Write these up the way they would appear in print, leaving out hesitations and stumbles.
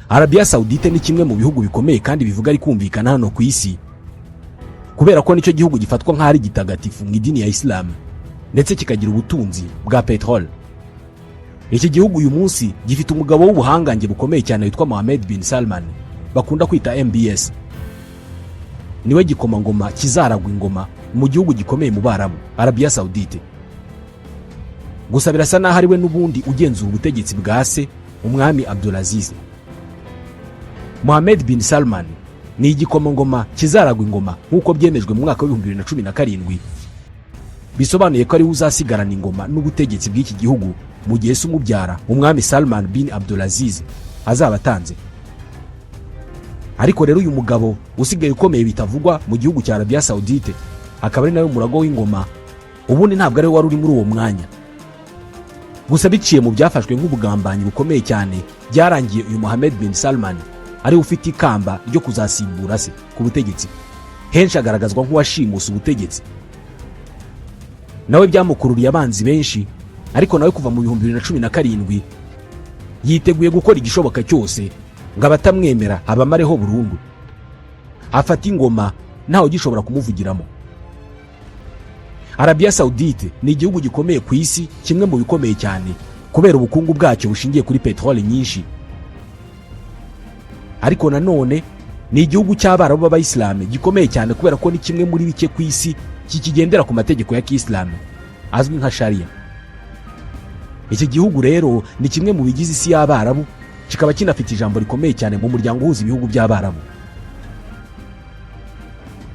Arabia Saudite ni kimwe mu bihugu bikomeye kandi bivuga ari kumvikana hano ku isi, kubera ko nicyo gihugu gifatwa nk'ari gitagatifu mu idini ya Islam ndetse kikagira ubutunzi bwa petrol. Iki gihugu uyu munsi gifite umugabo w'ubuhangange bukomeye cyane witwa Mohammed bin Salman, bakunda kwita MBS. Niwe gikomangoma kizaragwa ingoma mu gihugu gikomeye mu Barabu, Arabia Saudite. Gusa birasa naho ari we n'ubundi ugenzura ubutegetsi bwa se, umwami Abdulaziz. Mohammed bin Salman ni igikomangoma kizaragwa ingoma nk'uko byemejwe mu mwaka wa 2017, bisobanuye ko ari uzasigarana ingoma n'ubutegetsi bw'iki gihugu mu gihe se umubyara, umwami Salman bin Abdulaziz, azaba atanze. Ariko rero uyu mugabo usigaye ukomeye bitavugwa mu gihugu cya Arabia Saudite, akaba ari nawe murago w'ingoma, ubundi ntabwo ari wari uri muri uwo mwanya. Gusa biciye mu byafashwe nk'ubugambanyi bukomeye cyane, byarangiye uyu Mohammed bin Salman ari ufite ikamba ryo kuzasimbura se ku butegetsi. Henshi agaragazwa nk'uwashimusa ubutegetsi. Nawe byamukururiye abanzi benshi, ariko nawe kuva mu 2017 yiteguye gukora igishoboka cyose ngo abatamwemera abamareho burundu. Afata ingoma ntaho gishobora kumuvugiramo. Arabia Saudite ni igihugu gikomeye ku isi, kimwe mu bikomeye cyane kubera ubukungu bwacyo bushingiye kuri petrole nyinshi. Ariko nanone ni igihugu cy'Abarabu b'Abayisilamu gikomeye cyane kubera ko ni kimwe muri bike ku isi kikigendera ku mategeko ya Kiislamu azwi nka Sharia. Iki gihugu rero ni kimwe mu bigize isi y'Abarabu, kikaba kinafite ijambo rikomeye cyane mu muryango uhuza ibihugu by'Abarabu.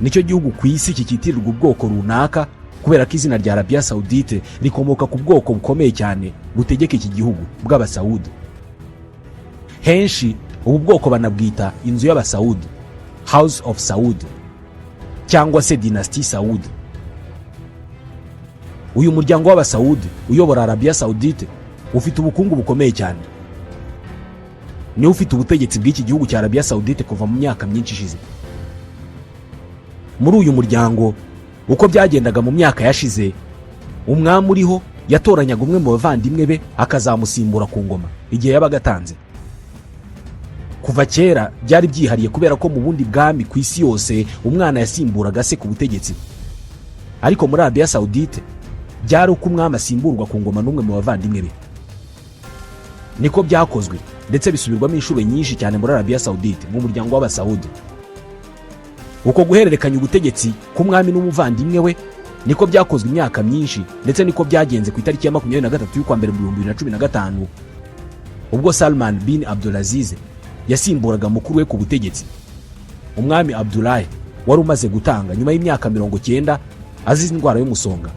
Nicyo gihugu ku isi kikitirirwa ubwoko runaka kubera ko izina rya Arabia Saudite rikomoka ku bwoko bukomeye cyane butegeka iki gihugu bw'Abasaudi. Henshi ubu bwoko banabwita inzu y'Abasaudi, House of Saud, cyangwa se Dynasty Saud. Uyu muryango w'Abasaudi uyobora Arabia Saudite ufite ubukungu bukomeye cyane. Ni ufite ubutegetsi bw'iki gihugu cya Arabia Saudite kuva mu myaka myinshi ishize. Muri uyu muryango uko byagendaga mu myaka yashize, umwami uriho yatoranyaga umwe mu bavandimwe be akazamusimbura ku ngoma igihe yabaga atanze. Kuva kera byari byihariye kubera ko mu bundi bwami ku isi yose umwana yasimburaga se ku butegetsi. Ariko muri Arabia Saudite byari uko umwami asimburwa ku ngoma n'umwe mu bavandimwe be. Niko byakozwe ndetse bisubirwamo inshuro nyinshi cyane muri Arabia Saudite mu muryango w'Abasaudi. Uko guhererekanya ubutegetsi ku mwami n'umuvandimwe we niko byakozwe imyaka myinshi, ndetse niko byagenze ku itariki ya 23 y'ukwa mbere mu 2015 ubwo Salman bin Abdulaziz yasimburaga mukuru we ku butegetsi, umwami Abdullah wari umaze gutanga nyuma y'imyaka 90 azize indwara y'umusonga.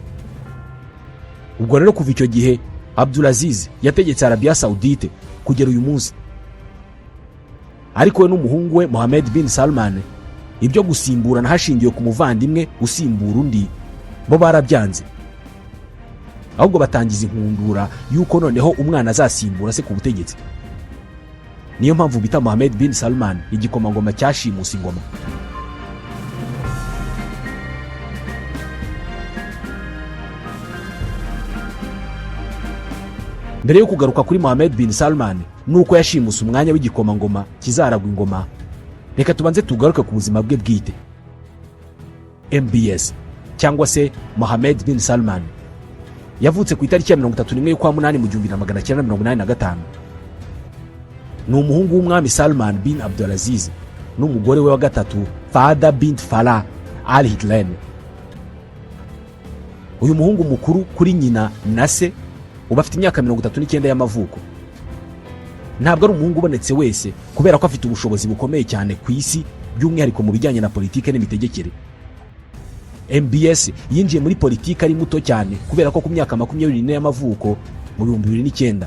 Ubwo rero kuva icyo gihe Abdulaziz yategetse Arabia Saudite kugera uyu munsi. Ariko we n'umuhungu we Mohammed bin Salman ibyo gusimburana hashingiye ku muvandimwe usimbura undi bo barabyanze, ahubwo batangiza inkundura yuko noneho umwana azasimbura se ku butegetsi. Niyo mpamvu bita Mohammed bin Salman igikomangoma cyashimusa ingoma. Mbere yo kugaruka kuri Mohammed bin Salman nuko yashimusa umwanya w'igikomangoma kizaragwa ingoma, reka tubanze tugaruke ku buzima bwe bwite. MBS cyangwa se Mohammed bin Salman yavutse ku itariki ya 31 y'ukwa munani mu 1985. Ni umuhungu w'umwami Salman bin Abdulaziz n'umugore we wa gatatu Fahda bint Farah Al Hitlan. Uyu muhungu mukuru kuri nyina na se uba afite imyaka 39 y'amavuko. Ntabwo ari umuhungu ubonetse wese kubera ko afite ubushobozi bukomeye cyane ku isi, by'umwihariko mu bijyanye na politike n'imitegekere. MBS yinjiye muri politike ari muto cyane kubera ko ku myaka 24 y'amavuko mu 2009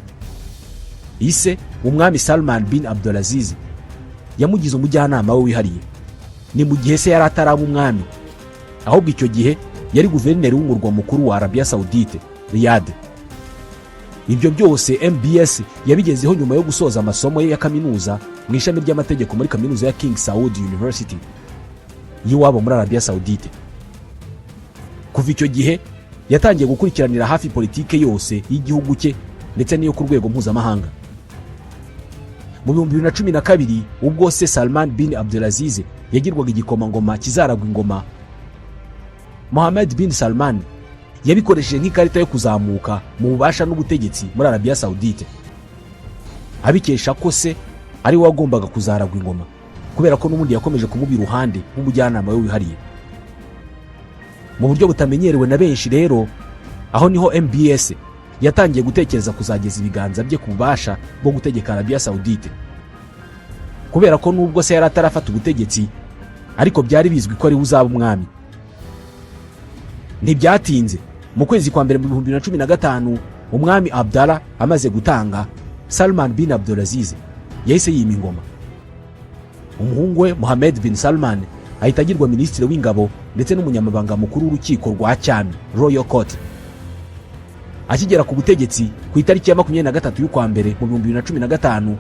ise umwami Salman bin Abdulaziz yamugize umujyanama we wihariye. Ni mu gihe se yari ataraba umwami, ahubwo icyo gihe yari guverineri w'umurwa mukuru wa Arabia Saudite, Riyadh. Ibyo byose MBS yabigezeho nyuma yo gusoza amasomo ye ya kaminuza mu ishami ry'amategeko muri kaminuza ya King Saud University y'iwabo muri Arabia Saudite. Kuva icyo gihe yatangiye gukurikiranira hafi politike yose y'igihugu cye ndetse n'iyo ku rwego mpuzamahanga. mu 2012 ubwo se Salman bin Abdulaziz yagirwaga igikomangoma kizaragwa ingoma, Mohammed bin Salman yabikoresheje nk'ikarita yo kuzamuka mu bubasha n'ubutegetsi muri Arabia Saudite, abikesha ko se ari we wagombaga kuzaragwa ingoma, kubera ko n'ubundi yakomeje kumuba iruhande nk'umujyanama we wihariye. Mu buryo butamenyerewe na benshi rero, aho niho MBS yatangiye gutekereza kuzageza ibiganza bye ku bubasha bwo gutegeka Arabia Saudite, kubera ko nubwo se yari atarafata ubutegetsi ariko byari bizwi ko ari uzaba umwami. Ntibyatinze, mu kwezi kwa mbere mu 2015 umwami Abdallah amaze gutanga, Salman bin Abdulaziz yahise yima ingoma. Umuhungu we Mohammed bin Salman ahita agirwa minisitiri w'ingabo ndetse n'umunyamabanga mukuru w'urukiko rwa cyami Royal Court. Akigera ku butegetsi ku itariki ya 23 y'ukwa mbere mu 2015,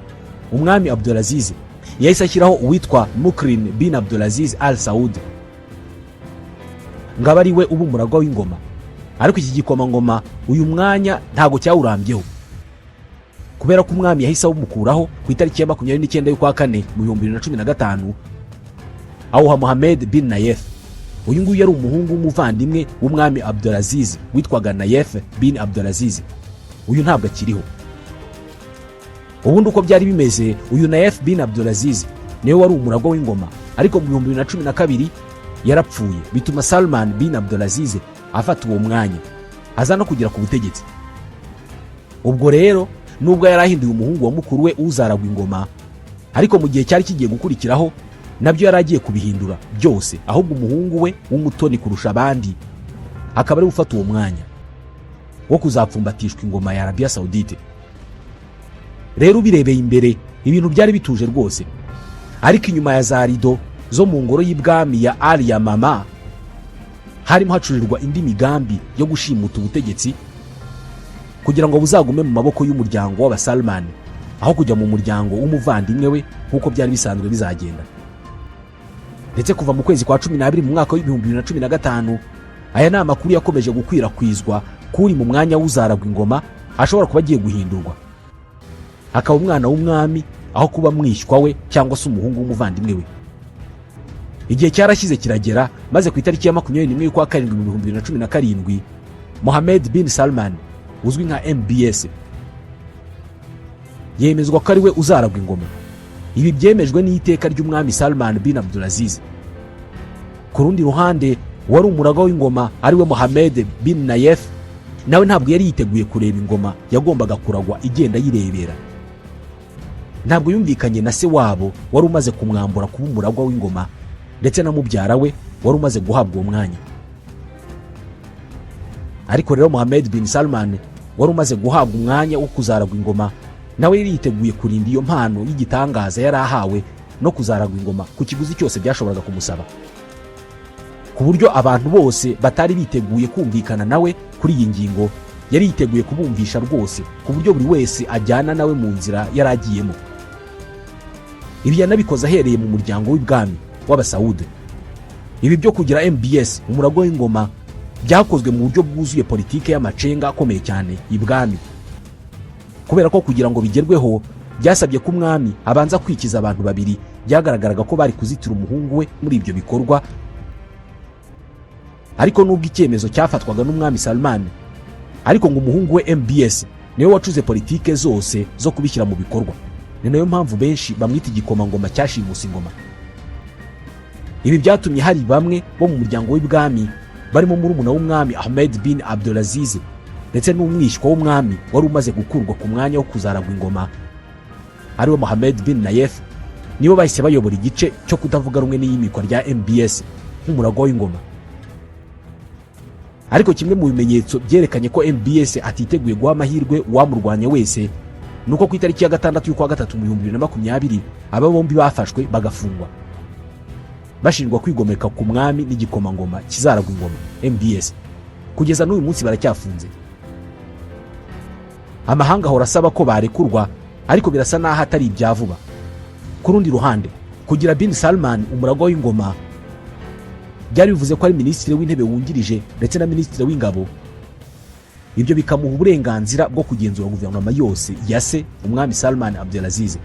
umwami Abdulaziz yahise ashyiraho uwitwa Mukrin bin Abdulaziz Al Saud ngaba ari we ubu umuragwa w'ingoma. Ariko iki gikomangoma uyu mwanya ntago cyawurambyeho, kubera ko umwami yahise awumukuraho ku itariki ya 29 y'ukwa kane mu 2015 awuha Mohammed bin Nayef. Uyu nguyu yari umuhungu w'umuvandimwe w'umwami Abdulaziz witwaga Nayef bin Abdulaziz. Uyu ntabwo akiriho. Ubundi uko byari bimeze, uyu Nayef bin Abdulaziz niwe wari umuragwa w'ingoma, ariko mu 2012 yarapfuye, bituma Salman bin Abdulaziz afata uwo mwanya aza no kugera ku butegetsi. Ubwo rero nubwo yari ahinduye umuhungu wa mukuru we uzaragwa ingoma, ariko mu gihe cyari kigiye gukurikiraho nabyo yari agiye kubihindura byose, ahubwo umuhungu we w'umutoni kurusha abandi akaba ari ufata uwo mwanya wo kuzapfumbatishwa ingoma ya Arabia Saudite. Rero birebeye imbere ibintu byari bituje rwose, ariko inyuma ya za rido zo mu ngoro y'ibwami ya Al Yamama harimo hacurirwa indi migambi yo gushimuta ubutegetsi kugira ngo buzagume mu maboko y'umuryango w'Abasalman aho kujya mu muryango w'umuvandimwe we nk'uko byari bisanzwe bizagenda. Ndetse kuva mu kwezi kwa 12 mu mwaka w'2015 aya ni amakuru yakomeje gukwirakwizwa kuri mu mwanya w'uzaragwa ingoma ashobora kuba agiye guhindurwa akaba umwana w'umwami aho kuba mwishywa we cyangwa se umuhungu w'umuvandimwe we. Igihe cyarashyize kiragera, maze ku itariki ya 21 y'ukwa karindwi mu 2017 Mohammed bin Salman uzwi nka MBS yemezwa ko ari we uzaragwa ingoma. Ibi byemejwe n'iteka ry'umwami Salman bin Abdulaziz. Ku rundi ruhande, wari umuragwa w'ingoma ari we Mohammed bin Nayef nawe ntabwo yari yiteguye kureba ingoma yagombaga kuragwa igenda yirebera. Ntabwo yumvikanye na se wabo wari umaze kumwambura kuba umuragwa w'ingoma, ndetse na mubyara we wari umaze guhabwa uwo mwanya. Ariko rero Mohammed bin Salman wari umaze guhabwa umwanya wo kuzaragwa ingoma, nawe yari yiteguye kurinda iyo mpano y'igitangaza yari ahawe no kuzaragwa ingoma ku kiguzi cyose byashoboraga kumusaba, ku buryo abantu bose batari biteguye kumvikana nawe kuri iyi ngingo yari yiteguye kubumvisha rwose, ku buryo buri wese ajyana nawe mu nzira yari agiyemo. Ibi yanabikoze ahereye mu muryango w'ibwami w'Abasaude. Ibi byo kugira MBS umuragwa w'ingoma byakozwe mu buryo bwuzuye politike y'amacenga akomeye cyane ibwami, kubera ko kugira ngo bigerweho byasabye ko umwami abanza kwikiza abantu babiri byagaragaraga ko bari kuzitira umuhungu we muri ibyo bikorwa. Ariko nubwo icyemezo cyafatwaga n'umwami Salman, ariko ngo umuhungu we MBS niwe wacuze politike zose zo kubishyira mu bikorwa. Ni nayo mpamvu benshi bamwita igikomangoma cyashimuse ingoma. Ibi byatumye hari bamwe bo mu muryango w'ibwami barimo murumuna w'umwami Ahmed bin Abdulaziz ndetse n'umwishywa w'umwami wari umaze gukurwa ku mwanya wo kuzaragwa ingoma ariwe Mohammed bin Nayef, nibo bahise bayobora igice cyo kutavuga rumwe n'iyimikwa rya MBS nk'umuragwa w'ingoma. Ariko kimwe mu bimenyetso byerekanye ko MBS atiteguye guha amahirwe uwamurwanya wese nuko ku itariki ya 6 y'ukwa gatatu mu 2020 aba bombi bafashwe bagafungwa bashinjwa kwigomeka ku mwami n'igikomangoma kizaragwa ingoma MBS. Kugeza n'uyu munsi baracyafunze. Amahanga ahora asaba ko barekurwa, ariko birasa naho atari ibya vuba. Ku rundi ruhande, kugira bin Salman umuragwa w'ingoma byari bivuze ko ari minisitiri w'intebe wungirije ndetse na minisitiri w'ingabo. Ibyo bikamuha uburenganzira bwo kugenzura guverinoma yose ya se umwami Salman Abdulaziz.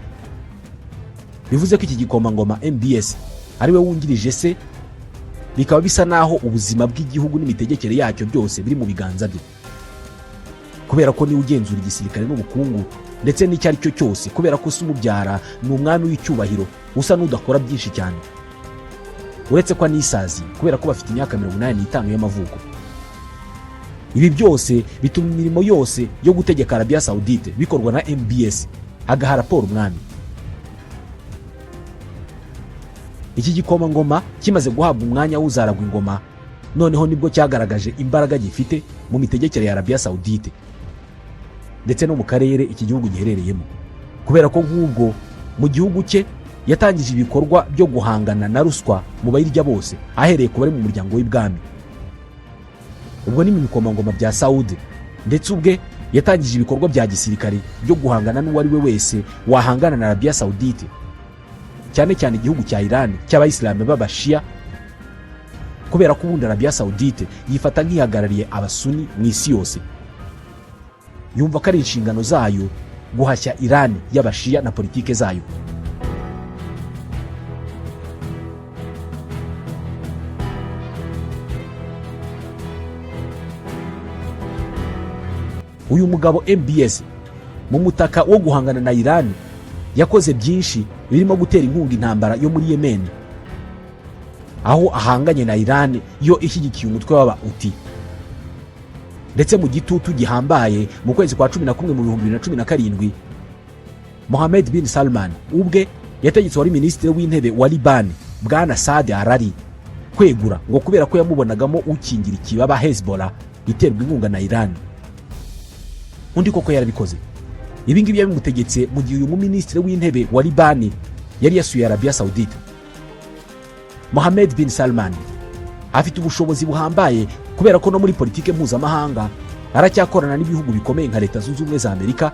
bivuze ko iki gikomangoma MBS ariwe wungirije se, bikaba bisa naho ubuzima bw'igihugu n'imitegekere yacyo byose biri mu biganza bye, kubera ko niwe ugenzura igisirikare n'ubukungu ndetse n'icyo ari cyo cyose, kubera ko se umubyara ni umwami w'icyubahiro usa n'udakora byinshi cyane, uretse ko anisazi kubera ko bafite imyaka 85 y'amavuko. Ibi byose bituma imirimo yose yo gutegeka Arabia Saudite bikorwa na MBS, agaha raporo umwami. Iki gikomangoma kimaze guhabwa umwanya w'uzaragwa ingoma, noneho nibwo cyagaragaje imbaraga gifite mu mitegekere ya Arabia Saudite ndetse no mu karere iki gihugu giherereyemo, kubera ko nk'ubwo mu gihugu cye yatangije ibikorwa byo guhangana na ruswa mu bayirya bose, ahereye ku bari mu muryango w'ibwami. Ubwo ni mu bikomangoma bya Saudi, ndetse ubwe yatangije ibikorwa bya gisirikare byo guhangana n'uwo ari we wese wahangana na Arabia Saudite, cyane cyane igihugu cya Iran cy'abayisilamu b'abashia, kubera ko ubundi Arabia Saudite yifata nk'ihagarariye abasuni mu isi yose. Yumva ko ari inshingano zayo guhashya Iran y'abashia na politike zayo. Uyu mugabo MBS mu mutaka wo guhangana na Iran yakoze byinshi birimo gutera inkunga intambara yo muri Yemen, aho ahanganye na Iran yo ishyigikiye umutwe w'Abahouthi, ndetse mu gitutu gihambaye mu kwezi kwa 11 mu 2017 Mohammed bin Salman ubwe yategetse wari minisitiri w'intebe wa Liban bwana Saad Harari kwegura, ngo kubera ko yamubonagamo ukingira ikibaba Hezbollah iterwa inkunga na Iran. Undi koko yarabikoze. Ibi ngibi yabimutegetse mu gihe uyu minisitiri w'intebe wa Liban yari yasuye Arabia Saudite. Mohammed bin Salman afite ubushobozi buhambaye kubera ko no muri politike mpuzamahanga aracyakorana n'ibihugu bikomeye nka Leta Zunze Ubumwe za Amerika.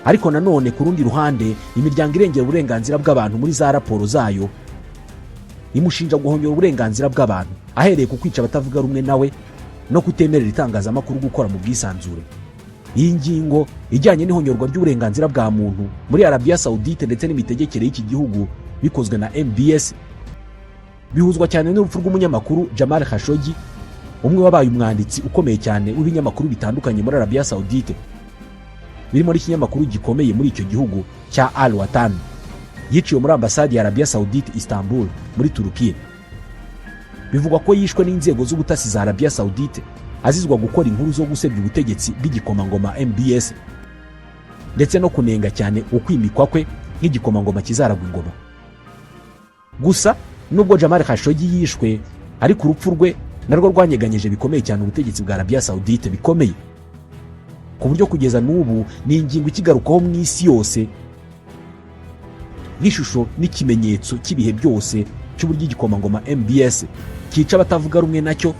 Ariko nanone ku rundi ruhande imiryango irengera uburenganzira bw'abantu muri za raporo zayo imushinja guhonyora uburenganzira bw'abantu, ahereye ku kwica abatavuga rumwe nawe no kutemerera itangazamakuru gukora mu bwisanzure. Iyi ngingo ijyanye n'ihonyorwa ry'uburenganzira bwa muntu muri Arabia Saudite ndetse n'imitegekere y'iki gihugu bikozwe na MBS bihuzwa cyane n'urupfu rw'umunyamakuru Jamal Khashoggi, umwe wabaye umwanditsi ukomeye cyane w'ibinyamakuru bitandukanye muri Arabia Saudite, birimo n'ikinyamakuru gikomeye muri icyo gihugu cya Al Watan, yiciwe muri ambasade ya Arabia Saudite Istanbul muri Turukiya. Bivugwa ko yishwe n'inzego z'ubutasi za Arabia Saudite azizwa gukora inkuru zo gusebya ubutegetsi bw'igikomangoma MBS ndetse no kunenga cyane ukwimikwa kwe nk'igikomangoma kizaragwa ingoma. Gusa nubwo Jamal Khashoggi yishwe, ariko urupfu rwe narwo rwanyeganyeje bikomeye cyane ubutegetsi bwa Arabia Saudite bikomeye, ku buryo kugeza n'ubu ni ingingo ikigarukaho mu isi yose nk'ishusho n'ikimenyetso cy'ibihe byose cy'uburyo igikomangoma MBS kica abatavuga rumwe nacyo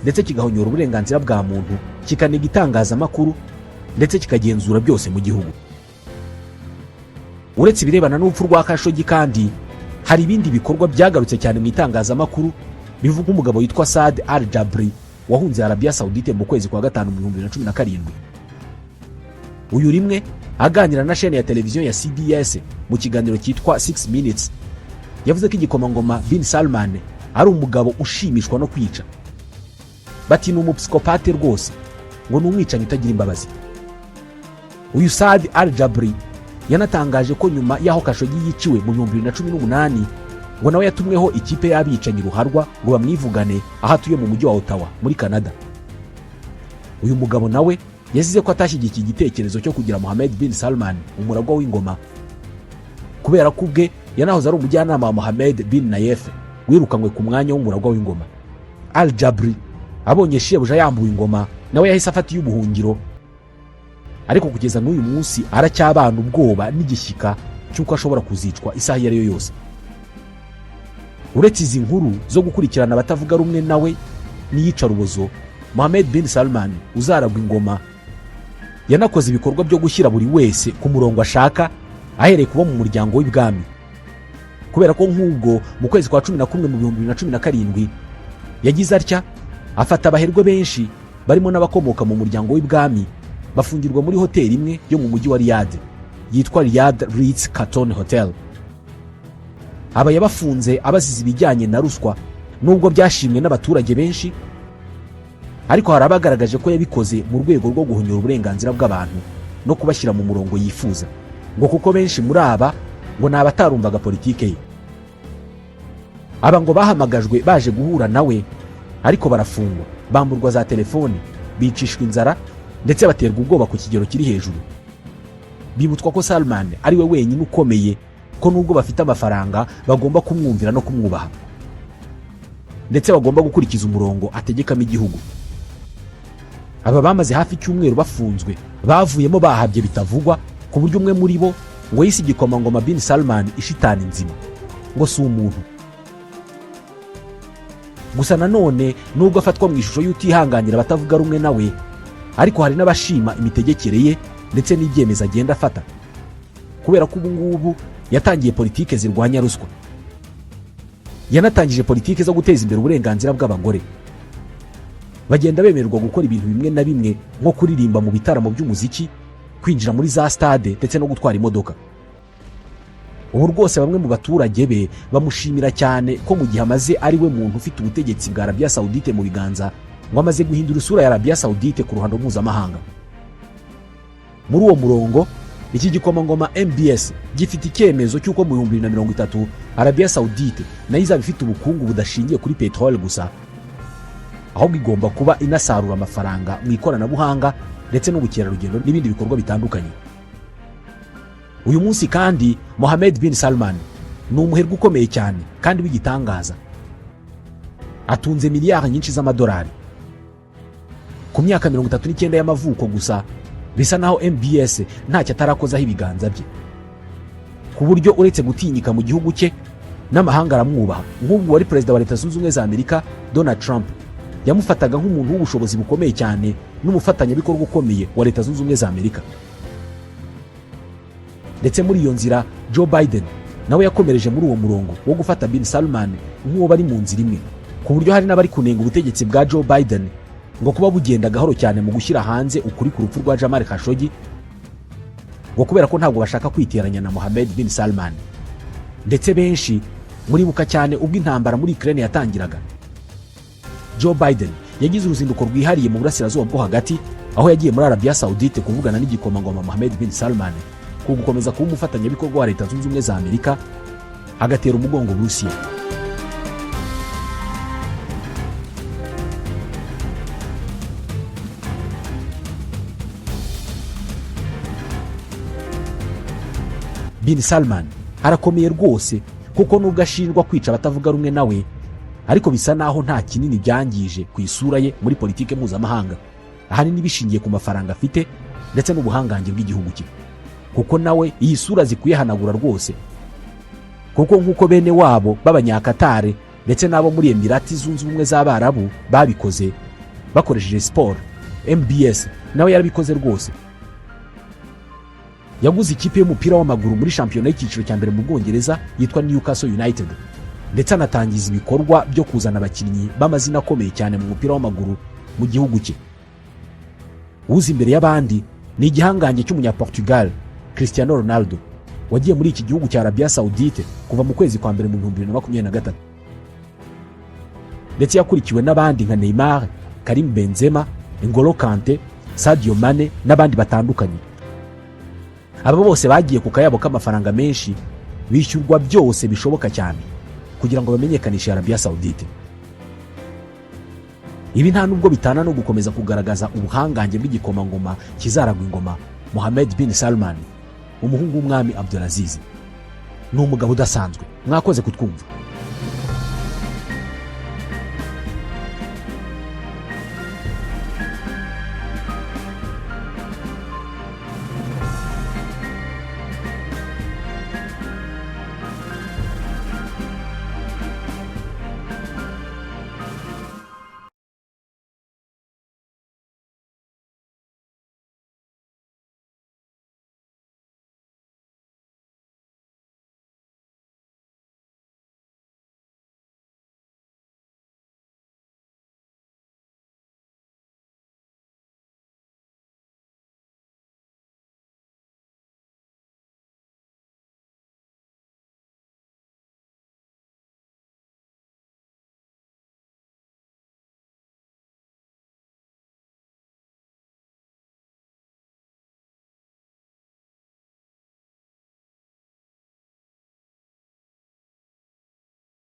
ndetse kigahonyora uburenganzira bwa muntu, kikanega itangazamakuru ndetse kikagenzura byose mu gihugu. Uretse ibirebana n'urupfu rwa Khashoggi kandi hari ibindi bikorwa byagarutse cyane mu itangazamakuru bivuga umugabo witwa Saad Al-Jabri wahunze Arabia Saudite mu kwezi kwa 5 mu 2017. Uyu rimwe aganira na chaîne ya televiziyo ya CBS mu kiganiro cyitwa 6 Minutes yavuze ko igikomangoma bin Salman ari umugabo ushimishwa no kwica. Bati ni umupsikopate rwose, ngo ni umwicanyi utagira imbabazi. Uyu Saad Al-Jabri yanatangaje ko nyuma y'aho Khashoggi yiciwe mu 2018 ngo nawe yatumweho ikipe y'abicanyi ruharwa ngo bamwivugane aho atuye mu mujyi wa Ottawa muri Canada. Uyu mugabo nawe yazize ko atashyigikiye igitekerezo cyo kugira Mohammed bin Salman umuragwa w'ingoma, kubera ko ubwe yanahoze ari umujyanama wa Mohammed bin Nayef wirukanywe ku mwanya w'umuragwa w'ingoma. Al-Jabri abonye shebuja yambuye ingoma nawe yahise afata y'ubuhungiro, ariko kugeza n'uyu munsi aracyabana ubwoba n'igishyika cy'uko ashobora kuzicwa isaha iyo ari yo yose. Uretse izi nkuru zo gukurikirana abatavuga rumwe nawe n'iyica rubozo, Mohammed bin Salman uzaragwa ingoma yanakoze ibikorwa byo gushyira buri wese ku murongo ashaka, ahereye kuba mu muryango w'ibwami, kubera ko nk'ubwo mu kwezi kwa 11 mu 2017 yagize atya afata abaherwe benshi barimo n'abakomoka mu muryango w'ibwami bafungirwa muri hoteli imwe yo mu mujyi wa Riyadh yitwa Riyadh Ritz Carlton Hotel. Aba yabafunze abazize ibijyanye na ruswa, nubwo byashimwe n'abaturage benshi, ariko hari abagaragaje ko yabikoze mu rwego rwo guhonyora uburenganzira bw'abantu no kubashyira mu murongo yifuza, ngo kuko benshi muri aba ngo ni abatarumvaga politike ye. Aba ngo bahamagajwe baje guhura nawe, ariko barafungwa, bamburwa za telefoni, bicishwa inzara ndetse baterwa ubwoba ku kigero kiri hejuru. Bibutswa ko Salman ari we wenyine ukomeye, ko nubwo bafite amafaranga bagomba kumwumvira no kumwubaha, ndetse bagomba gukurikiza umurongo ategekamo igihugu. Aba bamaze hafi icyumweru bafunzwe, bavuyemo bahabye bitavugwa, ku buryo umwe muri bo ngo yise igikomangoma bin Salman ishitani nzima, ngo si umuntu. Gusa nanone nubwo afatwa mu ishusho y'utihanganira abatavuga rumwe nawe, ariko hari n'abashima imitegekere ye ndetse n'ibyemezo agenda afata, kubera ko ubu ngubu yatangiye politike zirwanya ruswa. Yanatangije politike zo guteza imbere uburenganzira bw'abagore. Bagenda bemererwa gukora ibintu bimwe na bimwe, nko kuririmba mu bitaramo by'umuziki, kwinjira muri za stade ndetse no gutwara imodoka. Ubu rwose bamwe mu baturage be bamushimira cyane ko mu gihe amaze ari we muntu ufite ubutegetsi bwa Arabia Saudite mu biganza, ngo amaze guhindura isura ya Arabia Saudite ku ruhando mpuzamahanga. Muri uwo murongo, iki gikomangoma MBS gifite icyemezo cy'uko mu 2030 Arabia Saudite nayo izaba ifite ubukungu budashingiye kuri peteroli gusa, ahubwo igomba kuba inasarura amafaranga mu ikoranabuhanga ndetse n'ubukerarugendo n'ibindi bikorwa bitandukanye. Uyu munsi kandi Mohammed bin Salman ni umuherwe ukomeye cyane kandi w'igitangaza. Atunze miliyari nyinshi z'amadolari. Ku myaka 39 y'amavuko gusa, bisa naho MBS ntacyo atarakozaho ibiganza bye, ku buryo uretse gutinyika mu gihugu cye n'amahanga aramwubaha. Nk'ubwo wari perezida wa Leta Zunze Ubumwe za Amerika Donald Trump yamufataga nk'umuntu w'ubushobozi bukomeye cyane n'umufatanyabikorwa ukomeye wa Leta Zunze Ubumwe za Amerika. Ndetse muri iyo nzira Joe Biden nawe yakomereje muri uwo murongo wo gufata bin Salman nk'uwo bari mu nzira imwe, ku buryo hari n'abari kunenga ubutegetsi bwa Joe Biden ngo kuba bugenda gahoro cyane mu gushyira hanze ukuri ku rupfu rwa Jamal Khashoggi, ngo kubera ko ntabwo bashaka kwiteranya na Mohammed bin Salman. Ndetse benshi muribuka cyane ubwo intambara muri Ukraine yatangiraga, Joe Biden yagize uruzinduko rwihariye mu burasirazuba bwo hagati, aho yagiye muri Arabia Saudite kuvugana n'igikomangoma Mohammed bin Salman ku gukomeza kuba umufatanyabikorwa wa Leta Zunze Ubumwe za Amerika, agatera umugongo Burusiya. Bin Salman arakomeye rwose, kuko nubwo ashinjwa kwica abatavuga rumwe nawe, ariko bisa naho nta kinini byangije ku isura ye muri politike mpuzamahanga, ahanini bishingiye ku mafaranga afite ndetse n'ubuhangange bw'igihugu cye, kuko nawe iyi sura zikwiye hanagura rwose. Kuko nk'uko bene wabo b'Abanyakatare ndetse n'abo muri Emirati Zunze Ubumwe z'Abarabu babikoze bakoresheje siporo, MBS nawe yarabikoze rwose. Yaguze ikipe y'umupira w'amaguru muri shampiyona y'icyiciro cya mbere mu Bwongereza yitwa Newcastle United, ndetse anatangiza ibikorwa byo kuzana abakinnyi b'amazina akomeye cyane mu mupira w'amaguru mu gihugu cye. Uzi imbere y'abandi ni igihangange cy'Umunyaportugal Cristiano Ronaldo, wagiye muri iki gihugu cya Arabia Saudite kuva mu kwezi kwa mbere mu 2023, ndetse yakurikiwe n'abandi nka Neymar, Karim Benzema, N'Golo Kante, Sadio Mane n'abandi batandukanye. Aba bose bagiye ku kayabo k'amafaranga menshi, bishyurwa byose bishoboka cyane kugira ngo bamenyekanishe Arabia Saudite. Ibi nta nubwo bitana no gukomeza kugaragaza ubuhangange bw'igikomangoma kizaragwa ingoma Mohammed bin Salman, umuhungu w'umwami Abdulaziz. Ni umugabo udasanzwe. Mwakoze kutwumva.